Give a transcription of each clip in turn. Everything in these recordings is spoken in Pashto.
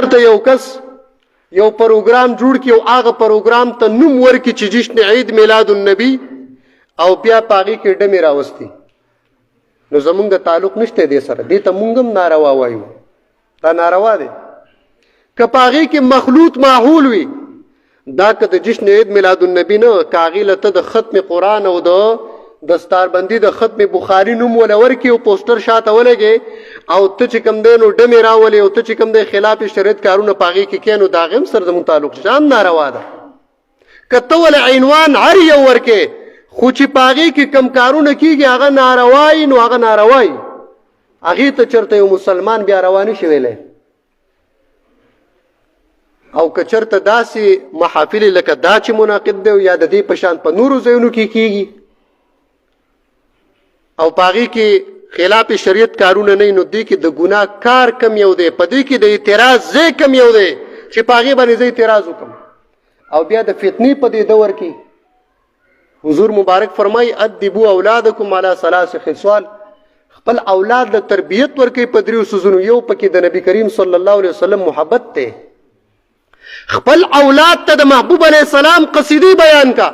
دلته یو کس یو پروګرام جوړ کړي او هغه پروګرام ته نوم ورکړي چې جشن عید میلاد النبی او بیا په هغې کې ډمې راوستي، نو زمونږ د تعلق نشته دې سره، دې ته مونږ هم ناروا وایو. دا ناروا دی. که په هغې کې مخلوط ماحول وي، دا که د جشن عید میلاد النبی نه که هغې له ته د ختم قرآن او د دستاربندي د ختم بخاري نوم وله ورکړي او پوسټر شاته ولګې او ته چې کوم دی نو ډمې راولې او ته چې کوم دی خلاف شریعت کارونه په هغې کې کوې، نو د هغې هم سره زموږ تعلق شته، هم ناروا ده. که ته ولې عنوان هر یو ورکې خو چې په هغې کې کم کارونه کېږي هغه ناروایي، نو هغه ناروایي هغې ته چېرته یو مسلمان بیا روا نشي ویلی. او که چېرته داسې محافلې لکه دا چې منعقد دی یا د دې په شان په نورو ځایونو کې کېږي او په هغې کې خلاف شریعت کارونه نه وي، نو دې کې د ګناه کار کم یو دی، په دې کې د اعتراض ځای کم یو دی چې په هغې باندې زه اعتراض وکړم. او بیا د فتنې په دې دور کې حضور مبارک فرمایي ادبو اولادکم علی ثلاث خصال، خپل اولاد له تربیت ورکوي په دریو څیزونو. یو پکې د نبی کریم صلی الله علیه وسلم محبت دی، خپل اولاد ته د محبوب علیه السلام قصیدې بیان کا،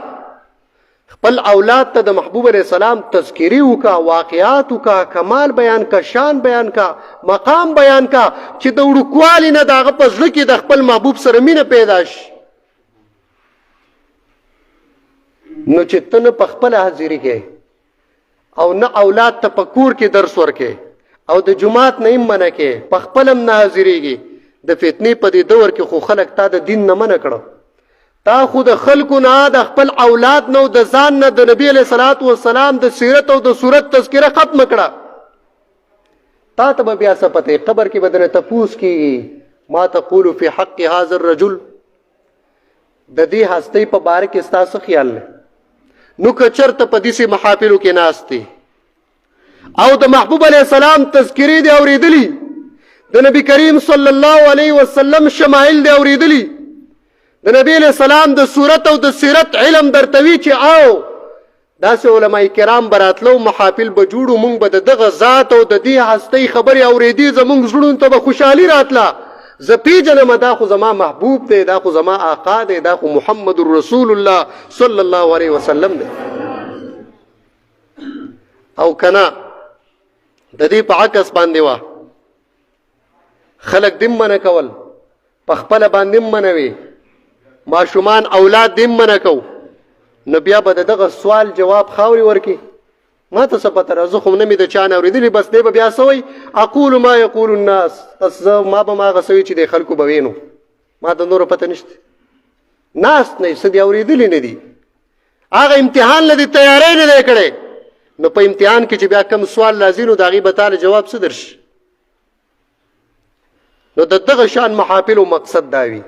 خپل اولاد ته د محبوب علیه السلام تذکیری وکا، واقعات وکا، کمال بیان کا، شان بیان کا، مقام بیان کا، چې د وړوکوالي نه د هغه په زړه کې د خپل محبوب سره مینه پیدا شي. نو چې ته نه په خپله حاضري کې او نه اولاد ته په کور کې درس ورکې او د جماعت نه هم منع کې، په خپل هم نه حاضرېږي، د فتنې په دې دور کې خو خلک تا د دین نه منع کړه، تا خو د خلکو نه د خپل اولاد نه او د ځان نه د نبي علیه صلات وسلام د سیرت او د صورت تذکره ختمه کړه. تا ته به بیا څه پته، قبر کې به درنه تپوس کېږي ما تقول فی حق هذا الرجل، د دې هستۍ په باره کې ستا څه خیال دی؟ نو که چېرته په داسې محافلو کې ناست دی او د محبوب علیه السلام تذکرې دې اورېدلي، د نبی کریم صلی الله علیه وسلم شمایل دې اورېدلي، د نبی علیه السلام د صورت او د سیرت علم درته وي چې او داسې علماء کرام به راتلو، محافل به جوړو، موږ به د دغه ذات او د دې هستۍ خبرې اورېدې، زموږ زړونو ته به خوشحالي راتله، زه پیژنم دا خو زما محبوب دی، دا خو زما آقا دی، دا خو محمد رسول الله صلی الله علیه وسلم دی. او کنا د دې په عکس باندې وه خلک دې منع کول، په خپله باندې منوي، ماشومان اولاد دې منع کو، نو بیا به د دغه سوال جواب خاورې ورکي. ما ته څه پته را، زه خو نه مې د چا نه اورېدلي، بس دی به بیا څه وایي اقول ما یقول الناس، بس زه ما به هغه څه وي چې د خلکو به وینو، ما د نورو پته نشته، ناست نه څه دې اورېدلي نه دي، هغه امتحان له دې تیاری نه دی کړی، نو په امتحان کې چې بیا کم سوال راځي نو د هغې به تاله جواب څه درشي. نو د دغه شان محافلو مقصد دا وي